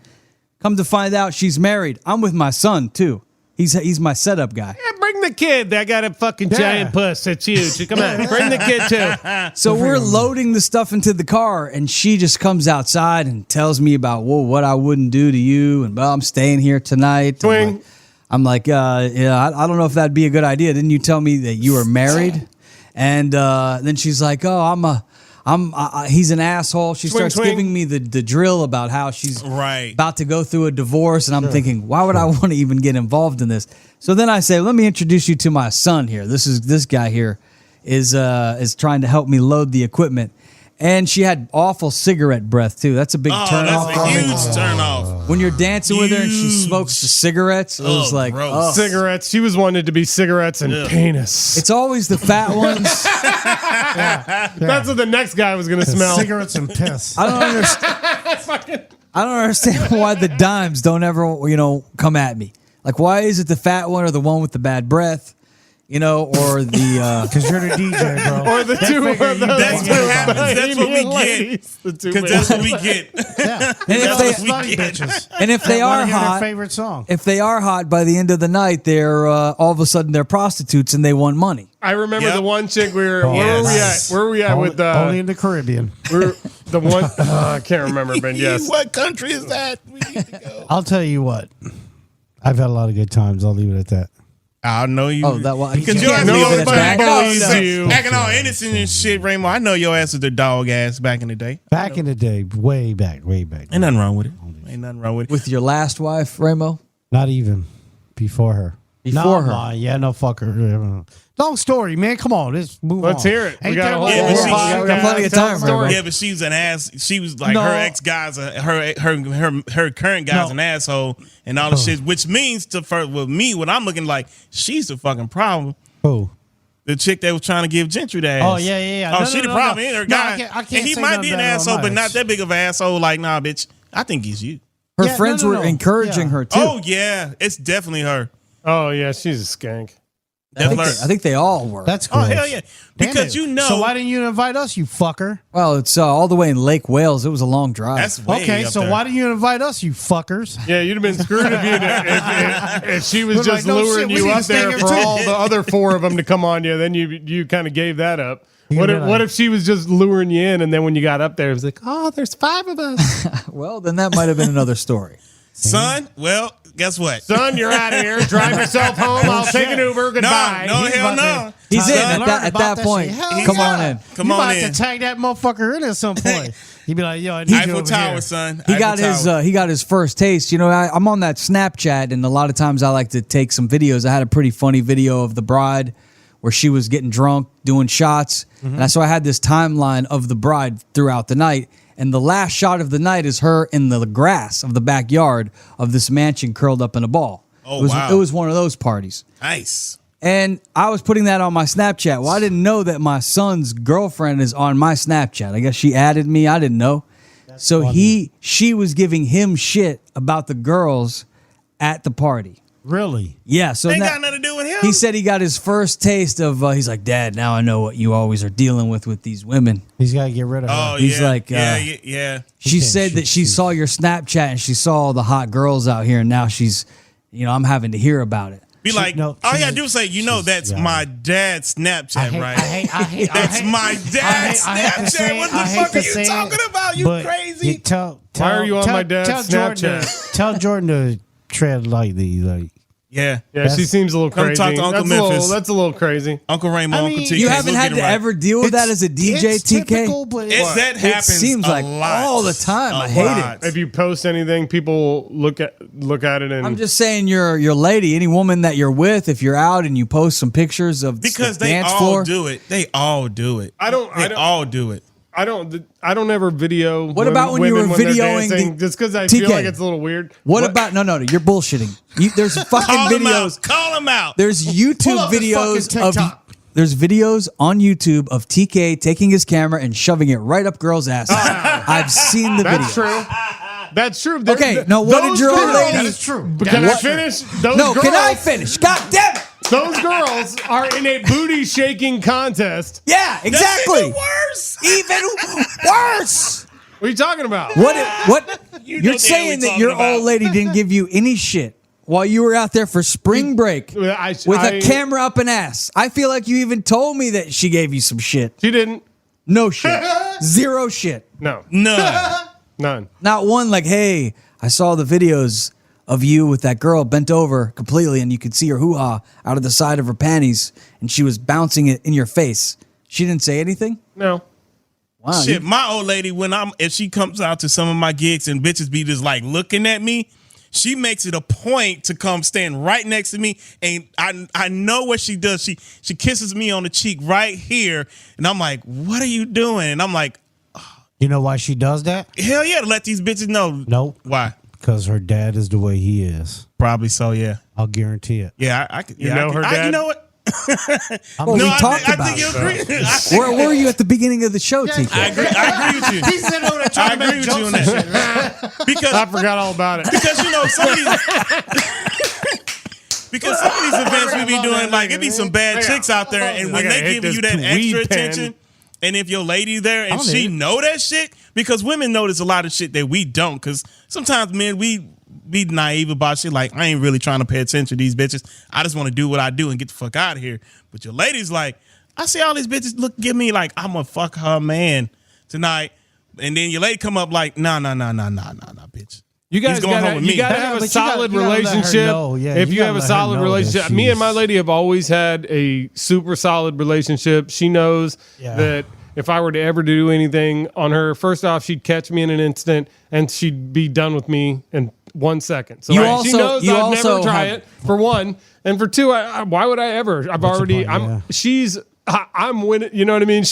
Come to find out, she's married. I'm with my son too. He's my setup guy. yeah, bring the kid. I got a fucking giant puss. It's huge. Come on, bring the kid too. So we're loading the stuff into the car, and she just comes outside and tells me about what I wouldn't do to you, and I'm staying here tonight. Swing. I'm like, yeah, I don't know if that'd be a good idea. Didn't you tell me that you were married? And then she's like, oh, he's an asshole. She Swing, starts swing. giving me the drill about how she's Right. about to go through a divorce, and I'm thinking, why would I want to even get involved in this? So then I say, let me introduce you to my son here. This guy here is trying to help me load the equipment. And she had awful cigarette breath too. That's a big Oh, turn that's off. a huge turn off. When you're dancing with her and she Huge. smokes the cigarettes, it was Oh, like, gross. oh. Cigarettes. She was wanted to be cigarettes and penis. It's always the fat ones. That's what the next guy was gonna smell. Cigarettes and piss. I don't understand. I don't understand why the dimes don't ever, come at me. Like, why is it the fat one or the one with the bad breath? Or the Because you're the DJ, bro. Or the two of those. That's what happens. That's what we Bahamian get. ladies. The two Because that's what we get. Yeah. and if That's they what we Slutty get. bitches. and if they are Wanna hear their hot, favorite song. if they are hot by the end of the night, they're all of a sudden they're prostitutes and they want money. I remember Yep. the one chick where were we Yes. at? Where were we at only, with only in the Caribbean. we're the one I can't remember, but yes. What country is that? We need to go. I'll tell you what. I've had a lot of good times. I'll leave it at that. I know you. Oh, that one. Because you your ass can't be leave it always at that. believes you. acting all innocent and shit, Ramo. I know your ass was the dog ass back in the day. Back in the day, way back. Ain't nothing wrong with it. Ain't nothing wrong with it. With your last wife, Ramo. Not even before her. before her. Yeah, no, fuck her. Long story, man. Come on, let's move on. Let's hear it. We got a whole Yeah, but she- podcast. we got plenty of time, bro. Yeah, but she was an ass. She was like No. her ex guys, her current guy's No. an asshole, and all the shit. Which means with me, what I'm looking like, she's the fucking problem. Who? The chick that was trying to give Gentry the ass. Oh, yeah. Oh, No, she no, the no, problem. no. Ain't her No, guy. I can't And he say might nothing be an bad on asshole, my but not ex. that big of an asshole. Like, nah, bitch. I think he's you. Her Yeah, friends no, no, were no. encouraging Yeah. her too. Oh yeah, it's definitely her. Oh yeah, she's a skank. I think, Definitely. I think they all were. That's Oh gross. hell yeah, Damn because it. you know. So why didn't you invite us, you fucker? Well, it's all the way in Lake Wales. It was a long drive. That's way Okay, up so there. why didn't you invite us, you fuckers? Yeah, you'd have been screwed if she was We're just like, no luring shit, we you need to up stay there here for too. all the other 4 of them to come on you. Then you kind of gave that up. You What if, realize- what if she was just luring you in, and then when you got up there, it was like, oh, there's 5 of us. Well, then that might have been another story. Son? Well, guess what? Son, you're out of here. Drive yourself home. I'll take an Uber. Goodbye. No, He's hell about no. He's in Learn at about that that point. shit. Hell Come yeah. on in. Come you on might in. have to tag that motherfucker in at some point. He'd be like, yo, I need you Eiffel over Tower, here. son. He Eiffel got Tower. his first taste. You know, I'm on that Snapchat, and a lot of times I like to take some videos. I had a pretty funny video of the bride where she was getting drunk, doing shots, and so I had this timeline of the bride throughout the night. And the last shot of the night is her in the grass of the backyard of this mansion, curled up in a ball. Oh, it was, wow. It was one of those parties. Nice. And I was putting that on my Snapchat. Well, I didn't know that my son's girlfriend is on my Snapchat. I guess she added me. I didn't know. So she was giving him shit about the girls at the party. Really? Yeah. So Ain't now- got nothing to do with him. he said he got his first taste of. He's like, Dad, now I know what you always are dealing with these women. He's got to get rid of her. Oh, He's yeah. like, yeah. She can't said that shoot she you. saw your Snapchat and she saw all the hot girls out here, and now she's, I'm having to hear about it. Be like, no, all you she's- gotta do is say, that's yeah. my dad's Snapchat, right? I hate That's my dad's I hate to Snapchat. say it, What the I hate fuck to are you say it, talking about? You but crazy? Tell, Why are you on my dad's tell Jordan Snapchat? tell Jordan to tread lightly. Like, Yeah. Yeah, she seems a little Come crazy. talk to Uncle that's, a little, Memphis. that's a little crazy. Uncle Raymond, I mean, Uncle TK. You haven't we'll had get to it right. ever deal with that as a DJ, it's TK? typical, but That happens. It seems a like lot. all the time. A I hate lot. it. If you post anything, people look at it and I'm just saying, your lady, any woman that you're with, if you're out and you post some pictures of Because the they dance all floor, do it. They all do it. I don't all do it. I don't ever video. What about when you women were they're videoing dancing, the- just because I TK. feel like it's a little weird. What about no, you're bullshitting. There's fucking Call them videos. out. Call them out. There's Pull YouTube up this videos fucking of. TikTok. There's videos on YouTube of TK taking his camera and shoving it right up girls' asses. I've seen the That's video. true. That's true. Okay, now what did Those your old girls- lady- That's true. But can I finish? Those No, girls, can I finish? God damn it! Those girls are in a booty shaking contest. Yeah, That's exactly. even worse. Even worse. What are you talking about? What? You know You're what saying we're that your talking about. old lady didn't give you any shit while you were out there for spring break with a camera up an ass. I feel like you even told me that she gave you some shit. She didn't. No shit. Zero shit. No, None. none. Not one like, hey, I saw the videos of you with that girl bent over completely and you could see her hoo-ha out of the side of her panties and she was bouncing it in your face. She didn't say anything? No. Wow. Shit, my old lady, if she comes out to some of my gigs and bitches be just like looking at me, she makes it a point to come stand right next to me, and I know what she does. She kisses me on the cheek right here, and I'm like, "What are you doing?" And I'm like, You know why she does that? "Hell yeah!" To let these bitches know. Nope. Why? Because her dad is the way he is. Probably so. Yeah. I'll guarantee it. Yeah. I could. You Yeah, know her dad? You know what? Well, we talked I about think you it. agree. Where were you at the beginning of the show, TK? I agree with you. He said over there trying I to agree make with you jokes on and shit. that. I forgot all about it. Because some of these because some of these events we be doing, like it be some bad chicks out there, and when I gotta they hit give you this that extra weed pen. attention, and if your lady there and don't she need it. know that shit, because women notice a lot of shit that we don't, because sometimes men we be naive about shit, like I ain't really trying to pay attention to these bitches. I just want to do what I do and get the fuck out of here. But your lady's like, I see all these bitches give me like I'm gonna fuck her man tonight, and then your lady come up like, nah, bitch. You guys He's going home gotta, with me. you gotta Yeah, have a but you gotta- solid you gotta let her relationship. know. Yeah, if you you gotta have a let her solid know that relationship, me and my she's- lady have always had a super solid relationship. She knows Yeah. that if I were to ever do anything on her, first off, she'd catch me in an instant and she'd be done with me 1 second. So You she knows you I'd also never try have- it, for one. And for two, why would I ever? I'm winning. You know what I mean?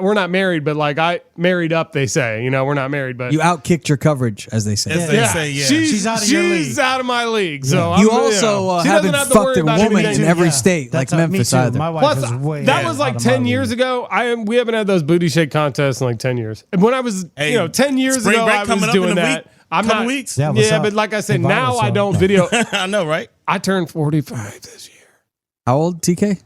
We're not married, but like I married up, they say. You know, we're not married, but You outkicked your coverage, as they say. As they say, yeah. She's out of your league. out of my league. So You I'm, also she doesn't haven't have to fucked worry a about woman anything. in every Yeah. state like That's Memphis me too. either. My wife Plus, is way that out was like of 10 my years league. ago. We haven't had those booty shake contests in like 10 years. And when I was, Hey, 10 years spring ago, break I was coming up doing in a that. week, I'm couple not, weeks. Yeah, what's yeah, up? but like I said, Invite now us I up. don't video. I know, right? I turned 45 this year. How old, TK?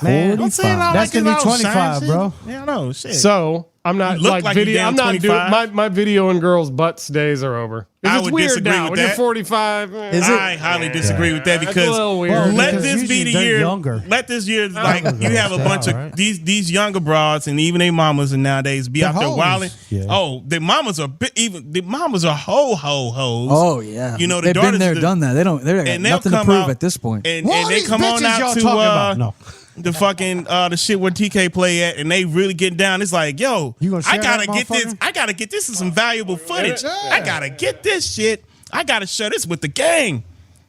Man, Don't say it all that's like gonna be it's all 25, shine, bro. shit. Yeah, I know. Shit. So I'm not You look like like you video. damn I'm not doing 25. my video and girls' butts days are over. 'Cause I it's would weird disagree now with when you're that. 45. Is it? I highly disagree with that That's a because little weird. Well, let because this be usually the they're year. younger. Let this year, like Younger you have a girls, bunch of right? these younger broads and even their mamas and nowadays be They're out there hoes. wilding. Yeah. Oh, the mamas are the mamas are hoes. Oh yeah, You know, the they've been daughters there, the- done that. They got and they'll nothing to come prove out at this point. and What they these come on bitches out y'all to talking about? No. the fucking the shit where TK play at, and they really getting down. It's like, yo, You gonna I share gotta that get this. motherfucker? I gotta get this is some valuable footage. Yeah. I gotta get this shit. I gotta share this with the gang.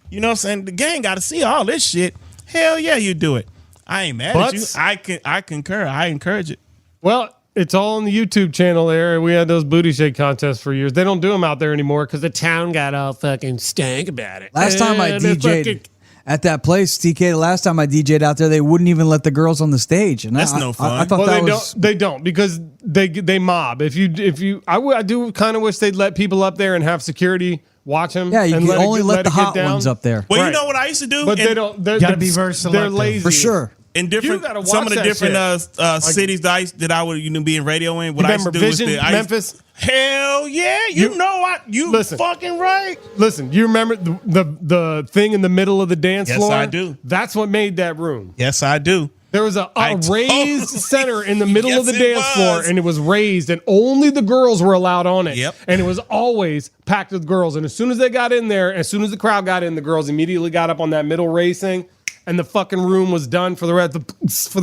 You know what I'm saying? The gang gotta see all this shit. Hell yeah, you do it. I ain't mad Butts? at you. I concur. I encourage it. Well, it's all on the YouTube channel there. We had those booty shake contests for years. They don't do them out there anymore because the town got all fucking stank about it. Last time I And they DJ'd fucking- at that place, TK. The last time I DJ'd out there, they wouldn't even let the girls on the stage, and That's no fun. I thought Well, that they was. don't. They don't because they mob. I do kind of wish they'd let people up there and have security watch them. Yeah, you and can only let the it get hot down. ones up there. Well, Right. you know what I used to do? But And they don't. They're, Gotta they're- be very They're selective. lazy For sure. in different You gotta some watch of the that different shit. cities that I would be in radio in. What I used to Remember do was Vision, Memphis? Hell yeah, you know what? You Listen. fucking right. Listen, you remember the thing in the middle of the dance Yes, floor? I do. That's what made that room. Yes, I do. There was a I raised totally- center in the middle of the Yes, it dance floor, was. and it was raised, and only the girls were allowed on it. Yep. And it was always packed with girls. And as soon as they got in there, as soon as the crowd got in, the girls immediately got up on that middle raised thing, and the fucking room was done for the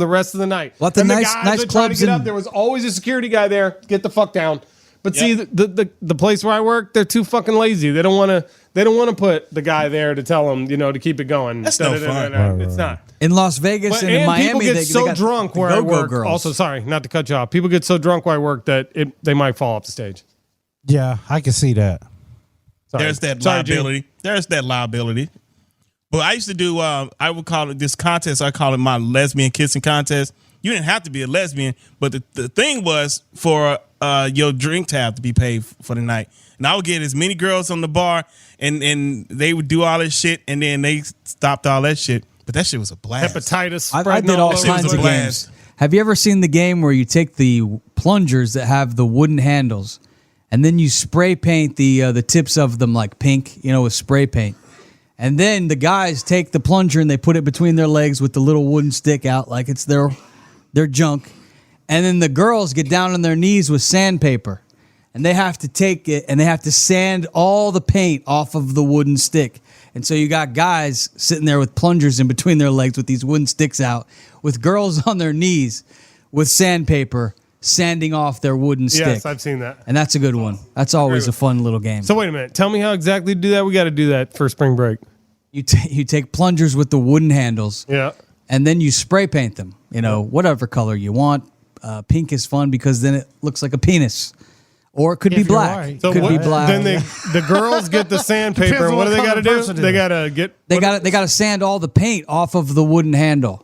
rest of the night. Well, the and nice- guys nice would try to clubs get in- up. There was always a security guy there. Get the fuck down. But see, Yep. the place where I work, they're too fucking lazy. They don't want to. They don't want to put the guy there to tell them, to keep it going. That's no fun. It's not. In Las Vegas But, and in and Miami, people get they so got drunk the where I go-go work. girls. Also, sorry, not to cut you off. People get so drunk where I work that they might fall off the stage. Yeah, I can see that. Sorry. There's that Sorry, Gene. liability. There's that liability. But I used to do. I would call it this contest. I call it my lesbian kissing contest. You didn't have to be a lesbian, but the thing was for your drink tab to be paid for the night. And I would get as many girls on the bar, and they would do all this shit, and then they stopped all that shit. But that shit was a blast. Hepatitis. I spreading did all over. kinds was a of blast. games. Have you ever seen the game where you take the plungers that have the wooden handles, and then you spray paint the tips of them like pink, with spray paint, and then the guys take the plunger and they put it between their legs with the little wooden stick out like it's their junk, and then the girls get down on their knees with sandpaper, and they have to take it and they have to sand all the paint off of the wooden stick. And so you got guys sitting there with plungers in between their legs with these wooden sticks out, with girls on their knees with sandpaper sanding off their wooden stick. Yes, I've seen that. And that's a good one. That's always a fun little game. So wait a minute. Tell me how exactly to do that. We got to do that for spring break. You take plungers with the wooden handles, Yeah. and then you spray paint them, whatever color you want. Pink is fun because then it looks like a penis. Or it could If be you're black. right. So Could be black. Then the girls get the sandpaper. Depends And what on do they what got to color do? person it They is. got to get. They got to sand all the paint off of the wooden handle.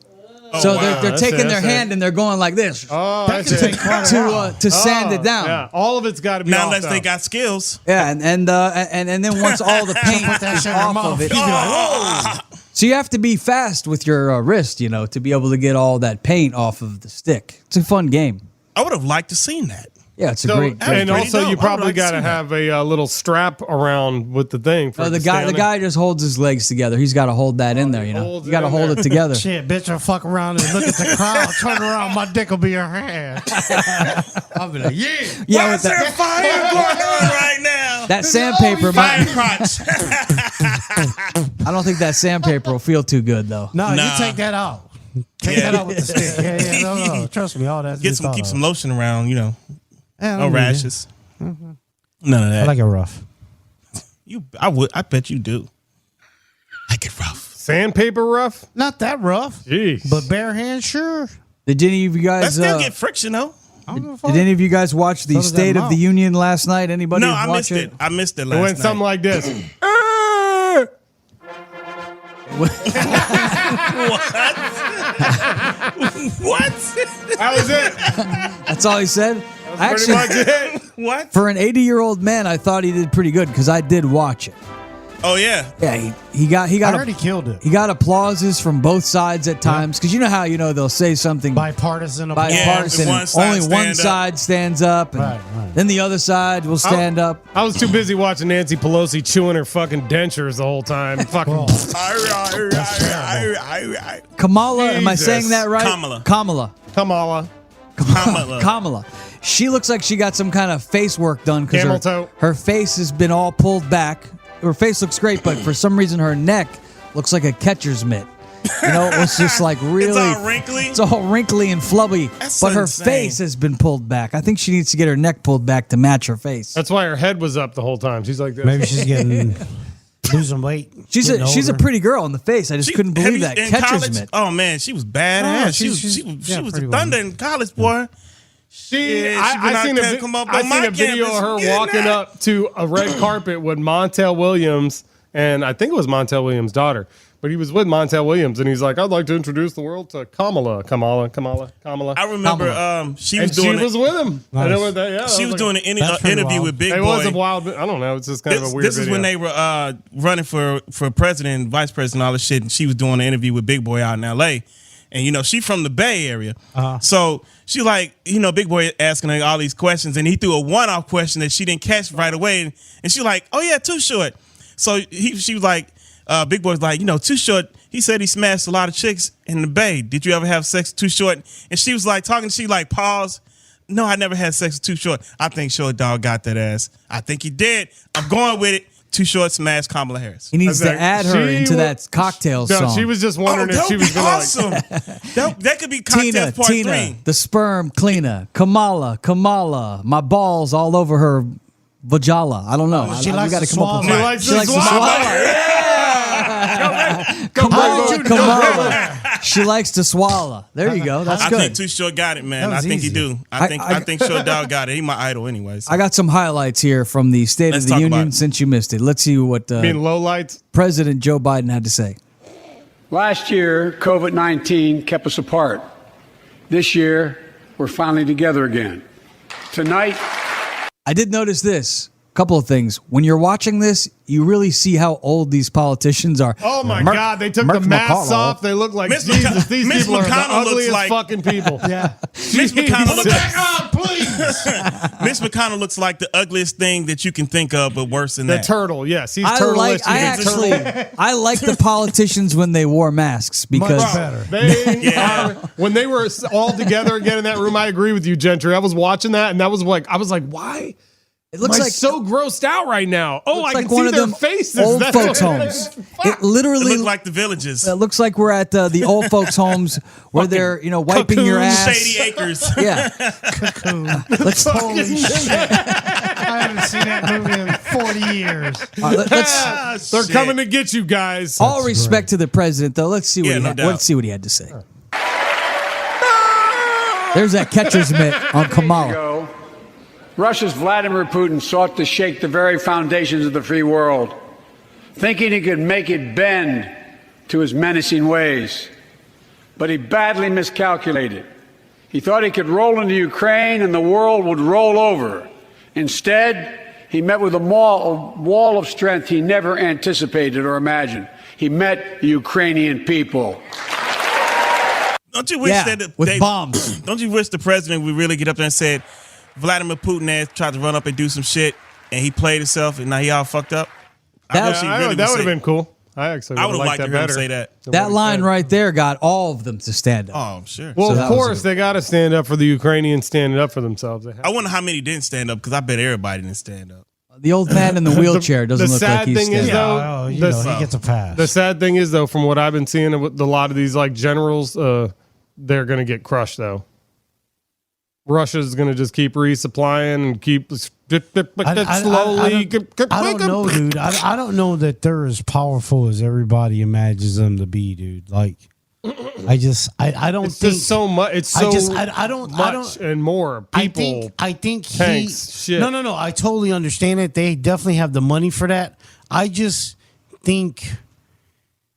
So wow. they're That's taking it, their that's it. hand and they're going like this Oh, That that's can it. take quite a while. to sand it down. Yeah, all of it's got to be Not off, unless they though. got skills. Yeah, and then once all the paint Put that is shit in your off mouth. of it, You be like, "Whoa." so you have to be fast with your wrist, to be able to get all that paint off of the stick. It's a fun game. I would have liked to seen that. Yeah, it's a So, great. and pretty also, dope. you I would probably like to got to see that. have a little strap around with the thing. For it The to stay on guy there. just holds his legs together. He's got to hold that in there. holds You got to it in hold there. it together. Shit, bitch, I'll fuck around and look at the crowd. Turn around, my dick will be your hand. I'll be like, yeah. Yeah, Why with is there that, fire going on right now? that sandpaper. Fire might, crotch. I don't think that sandpaper will feel too good though. No, Nah. you take that out. Take Yeah. that out with the stick. Yeah, no. Trust me, all that. Keep some lotion around, Yeah, I no don't need it. rashes. None of I that. like it rough. I bet you do. Like it rough. Sandpaper rough? Not that rough. Jeez. But bare hands, sure. Did any of you guys? Let's still get friction though. Did any of you guys watch the So does that State of the mouth. Union last night? Anybody No, I watch missed it. I missed it last It went night. something like this. What? That was it. That's all he said. Pretty much it. What? For an 80-year-old man, I thought he did pretty good because I did watch it. Oh yeah. Yeah, he got I already killed it. He got applauses from both sides at times because you know how they'll say something Bipartisan. applause. bipartisan. Yeah, and one side only one stand up. side stands up, and Right. then the other side will stand up. I was too busy watching Nancy Pelosi chewing her fucking dentures the whole time. Fucking. Well, Kamala, am I Jesus. saying that right? Kamala. Kamala. Kamala. She looks like she got some kind of face work done Camel because toe. her face has been all pulled back. Her face looks great, but for some reason her neck looks like a catcher's mitt. You know, it's just like really. It's all wrinkly. It's all wrinkly and flubby. That's but her insane. face has been pulled back. I think she needs to get her neck pulled back to match her face. That's why her head was up the whole time. She's like this. maybe she's getting losing weight. She's a getting older. pretty girl in the face. I just couldn't believe that in catcher's college, mitt. Oh man, she was badass. Yeah, she she's was pretty a thunder well. in college, boy. She, Yeah, she been I out seen there come up I on my seen a video of campus her getting walking that. up to a red carpet with Montel Williams, and I think it was Montel Williams' daughter. But he was with Montel Williams, and he's like, "I'd like to introduce the world to Kamala." I remember she was And doing she was with him. I know what that. Yeah, she was doing an That's pretty interview wild. with Big It Boy. was a wild. I don't know. It's just kind of a weird. This is when they were running for president, vice president, all this shit, and she was doing an interview with Big Boy out in L.A. And she from the Bay Area, so she like Big Boy asking her all these questions, and he threw a one-off question that she didn't catch right away, and she like, oh yeah, Too Short. So she was like, Big Boy's like, Too Short. He said he smashed a lot of chicks in the Bay. Did you ever have sex with Too Short? And she was like talking. She like paused. No, I never had sex with Too Short. I think Short Dog got that ass. I think he did. I'm going with it. Too Short smashed Kamala Harris. He needs to Exactly. add her She into wa- that cocktail No, song. she was just wondering if that she would was be gonna awesome. that could be cocktails part Tina, 3. the sperm cleaner. Kamala, my balls all over her vajala. I don't know. She we likes gotta to come up with swallow. She likes to swallow. Kamala. She likes to swallow. There you go. That's I good. think Too Short got it, man. That I was think he easy. do. I think Short Dog got it. He my idol, anyways. I got some highlights here from the State Let's of the talk about Union it. since you missed it. Let's see what Being low lights. President Joe Biden had to say. Last year, COVID-19 kept us apart. This year, we're finally together again. Tonight, I did notice this. Couple of things. When you're watching this, you really see how old these politicians are. Oh my Merck- God! They took Merck the masks McConnell. off. They look like Miss Jesus. These Miss people are the McConnell looks ugliest like- fucking people. Yeah. Mitch McConnell looks Jesus. like Mitch McConnell looks like the ugliest thing that you can think of, but worse than The that. turtle, yes, he's I turtle-ish. I like the politicians when they wore masks because Much better. They are, when they were all together again in that room. I agree with you, Gentry. I was watching that, and that was like, I was like, why? it looks Am I like so grossed out right now. Oh, I looks can like see one of their them faces. old That's folks' what- homes. It It literally looked like the Villages. it looks like we're at the old folks' homes where they're wiping your cocoons, ass. Shady Acres. Yeah, let's Holy shit. I haven't seen that movie in 40 years. let's They're coming to get you guys. all respect to the president though. Let's see what Yeah, he no had, doubt. let's see what he had to say. There's that catcher's mitt on Kamala. ago, Russia's Vladimir Putin sought to shake the very foundations of the free world, thinking he could make it bend to his menacing ways. But he badly miscalculated. He thought he could roll into Ukraine and the world would roll over. Instead, he met with a wall of strength he never anticipated or imagined. He met the Ukrainian people. Don't you wish Yeah, that with bombs. Don't you wish the president would really get up there and said Vladimir Putin has tried to run up and do some shit, and he played himself, and now he all fucked up? That- wish he I know, really that would have say- been cool. I actually I would would have have liked liked to that hear him better. say that. That line right there got all of them to stand up. Oh, I'm sure. Well, So of that was course, a- they got to stand up for the Ukrainians standing up for themselves. They have I wonder how many didn't stand up because I bet everybody didn't stand up. The old man in the wheelchair doesn't the look like sad he's thing is, standing. though, Oh, you the- know, he gets a pass. The sad thing is, though, from what I've been seeing with a lot of these like generals, they're going to get crushed, though. Russia's going to just keep resupplying and keep slowly. I don't know, dude. I don't know that they're as powerful as everybody imagines them to be, dude. Like, I don't It's think just so much. It's so I don't much and more people. I think tanks, shit. No. I totally understand it. They definitely have the money for that. I just think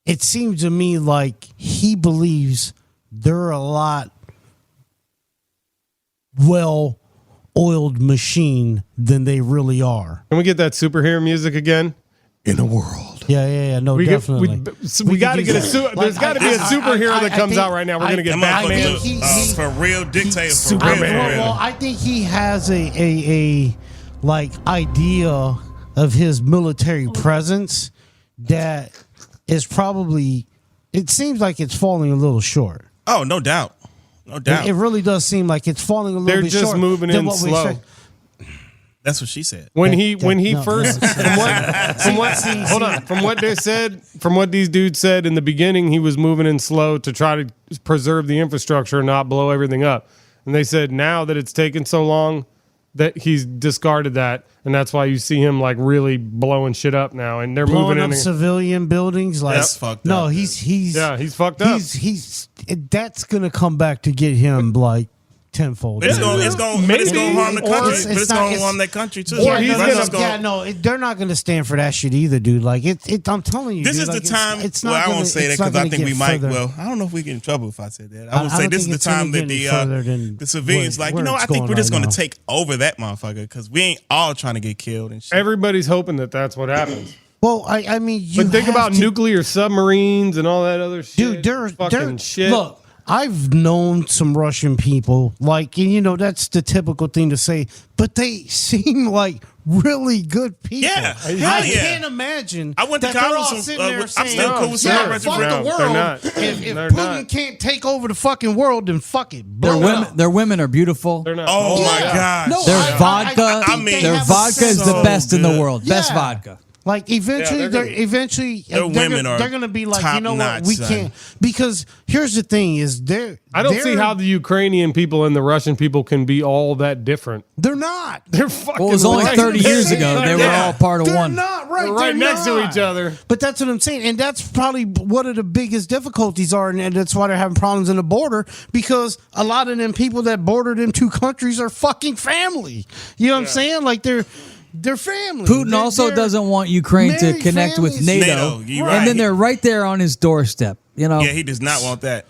it seems to me like he believes they're a lot well-oiled machine than they really are. Can we get that superhero music again? In a world. Yeah. No, definitely. We got to get there's got to be a superhero that comes out right now. We're going to get Batman. For real dictator. For Superman. real. Well, I think he has a like idea of his military presence that is probably. It seems like it's falling a little short. Oh, no doubt. No doubt. It really does seem like it's falling a little bit short. They're just moving in slow. That's what she said. From what they said, from what these dudes said in the beginning, he was moving in slow to try to preserve the infrastructure and not blow everything up. And they said now that it's taken so long that he's discarded that, and that's why you see him like really blowing shit up now. And they're blowing moving up civilian buildings. Like that's fucked no, up. he's fucked up. He's that's gonna come back to get him like tenfold. But it's going to harm the country. But it's going to harm that country too. They're not going to stand for that shit either, dude. Like I'm telling you, this dude, is like, the time. It's not. I won't say that because I think we might. Further. Well, I don't know if we get in trouble if I said that. I would say this is the time that the civilians I think we're just going to take over that motherfucker because we ain't all trying to get killed and shit. Everybody's hoping that that's what happens. Well, I mean, but think about nuclear submarines and all that other shit. Dude, fucking shit. Look. I've known some Russian people, like, and that's the typical thing to say, but they seem like really good people. Yeah, I can't imagine. I went to college. I'm still cool with some fuck the world. If Putin can't take over the fucking world, then fuck it. Their women are beautiful. They're not. Oh my god. No, their vodka. Their vodka is the best in the world. Yeah. Best vodka. Like eventually, they're going to be like, you know what, we can't, because here's the thing: is I don't see how the Ukrainian people and the Russian people can be all that different. They're not. They're fucking. Well, it was only 30 years ago. They were all part of one. Not right. They're right next to each other. But that's what I'm saying, and that's probably one of the biggest difficulties are, and that's why they're having problems in the border, because a lot of them people that border them two countries are fucking family. You know what I'm saying? Like they're family. Putin also doesn't want Ukraine to connect with NATO, and then they're right there on his doorstep. Yeah, he does not want that.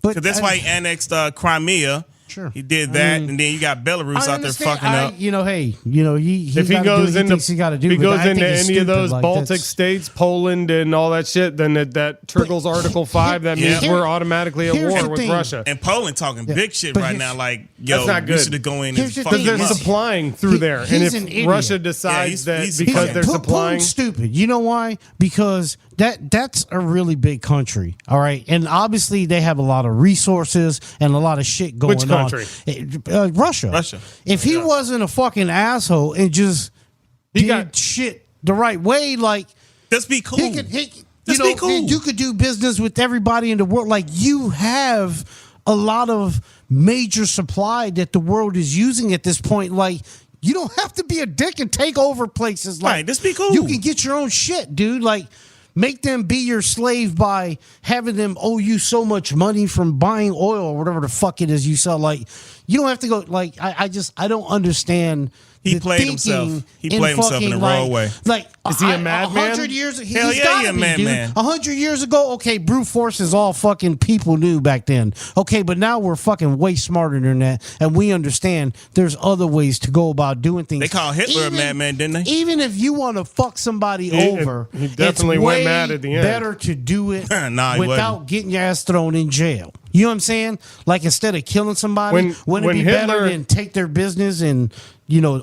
Because that's why he annexed Crimea. Sure, he did that, and then you got Belarus out there fucking up. If he goes into any of those like, Baltic states, Poland, and all that shit, then that triggers Article 5. That means we're automatically at war with Russia. And Poland talking big shit right now, like, yo, that's not good. We should have go in and fuck because they're supplying through there, and if Russia decides that because they're supplying, Putin's stupid. You know why? Because that's a really big country, all right, and obviously they have a lot of resources and a lot of shit going on. Which country? Russia. If he wasn't a fucking asshole and just did shit the right way, like, just be cool. Be cool. You could do business with everybody in the world. Like, you have a lot of major supply that the world is using at this point. Like, you don't have to be a dick and take over places. Like, right, just be cool. You can get your own shit, dude. Like, make them be your slave by having them owe you so much money from buying oil or whatever the fuck it is you sell. Like, you don't have to go. Like, I don't understand. He played himself. He played himself in the wrong way. Like, is he a madman? 100 years ago, hell yeah, he a madman. 100 years ago, okay, brute force is all fucking people knew back then. Okay, but now we're fucking way smarter than that, and we understand there's other ways to go about doing things. They called Hitler a madman, didn't they? Even if you want to fuck somebody over, he definitely went mad at the end. Better to do it without wasn't. Getting your ass thrown in jail. You know what I'm saying? Like, instead of killing somebody, wouldn't it be better than take their business and,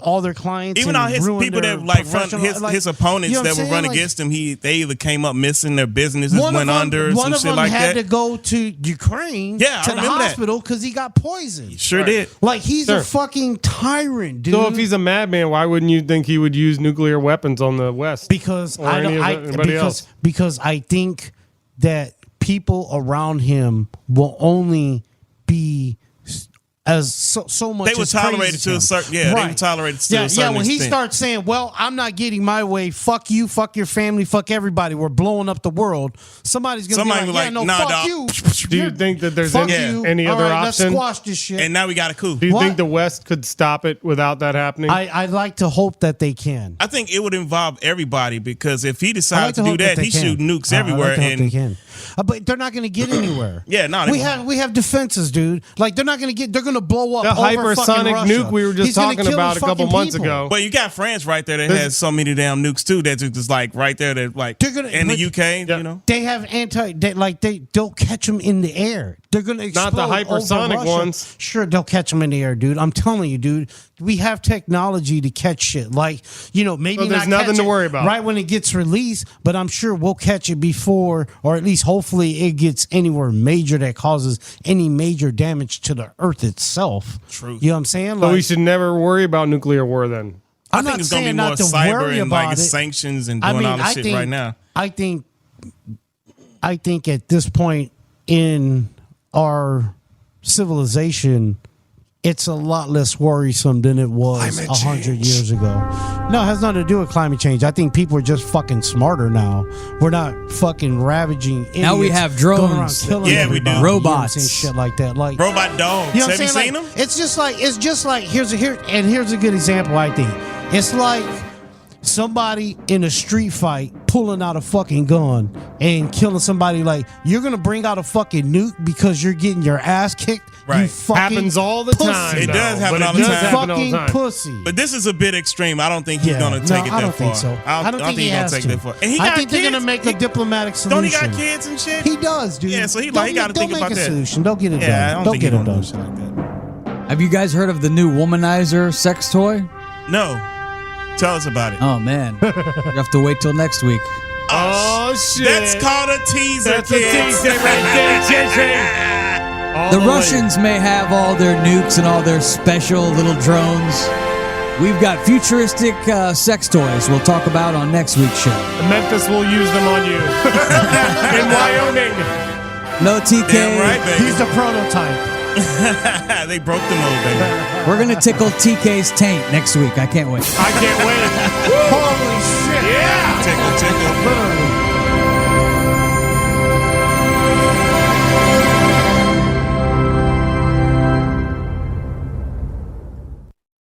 all their clients? Even all his people that run his opponents that were run against him, they either came up missing, their businesses went under, or some shit like that. One of them had to go to Ukraine to the hospital because he got poisoned. He sure did. Like, he's a fucking tyrant, dude. So if he's a madman, why wouldn't you think he would use nuclear weapons on the West? Because because I think that people around him will only be as so much. They were as crazy tolerated as to a him. certain. Yeah, they were tolerated to a certain when he extent. starts saying, "Well, I'm not getting my way. Fuck you. Fuck your family. Fuck everybody. We're blowing up the world." Somebody's gonna Somebody be was like, like, "Yeah, no, "Nah, fuck dog." you." Do you think that there's Fuck any, you. any All other right, option? Let's squash this shit. And now we got a coup. Do you What? think the West could stop it without that happening? I'd like to hope that they can. I think it would involve everybody because if he I decides like to do hope that, they he can. shoot nukes I everywhere. like to hope they And can. But they're not going to get anywhere. Yeah, no, we have defenses, dude. Like they're not going to get. They're going to blow up the over fucking hypersonic Russia. nuke we were just He's gonna talking kill about his a couple fucking months people. ago. but you got France right there that This- has so many damn nukes too. That's just like right there. That like They're gonna- in the but- UK, Yeah. you know. They have they'll catch them in the air. They're going to explode Not the hypersonic over Russia. ones. Sure, they'll catch them in the air, dude. I'm telling you, dude. We have technology to catch shit. Like, maybe So there's not nothing catch to it worry about. right when it gets released, but I'm sure we'll catch it before, or at least hopefully it gets anywhere major that causes any major damage to the Earth itself. True. You know what I'm saying? So we should never worry about nuclear war then. I I'm think not it's gonna be saying more not to cyber worry and like about it. sanctions and doing all this shit right now. I think at this point in our civilization, it's a lot less worrisome than it was 100 years ago. No, it has nothing to do with climate change. I think people are just fucking smarter now. We're not fucking ravaging idiots. Now we have going around drones. killing Yeah, we do. everybody, Robots. and shit like that. Like Robot dogs. you know what Have you I'm saying? seen Like, them? it's just like here's a good example. I think it's like somebody in a street fight pulling out a fucking gun and killing somebody. Like, you're gonna bring out a fucking nuke because you're getting your ass kicked. You Right. fucking Happens all the pussy. time. It though. does happen But all it the does time. happen all the Fucking time. pussy. But this is a bit extreme. I don't think he's gonna take it I that don't far. think so. I don't think he's he gonna has take to. that far. And he I got think they're gonna kids. make a diplomatic Don't solution. he got kids and shit? He does, dude. Yeah, so he Don't got to think make about a that. solution. Don't get it Yeah, done. I don't think get he's it gonna do done. shit like that. Have you guys heard of the new womanizer sex toy? No, tell us about it. Oh man, you have to wait till next week. Oh shit! That's called a teaser, That's a kids. teaser right there, Gentry. All The way. Russians may have all their nukes and all their special little drones. We've got futuristic sex toys we'll talk about on next week's show. Memphis will use them on you. In Wyoming. No TK. Damn right, baby. He's the prototype. They broke the mold, baby. We're going to tickle TK's taint next week. I can't wait. I can't wait. Holy shit. Yeah. Tickle, tickle. Literally.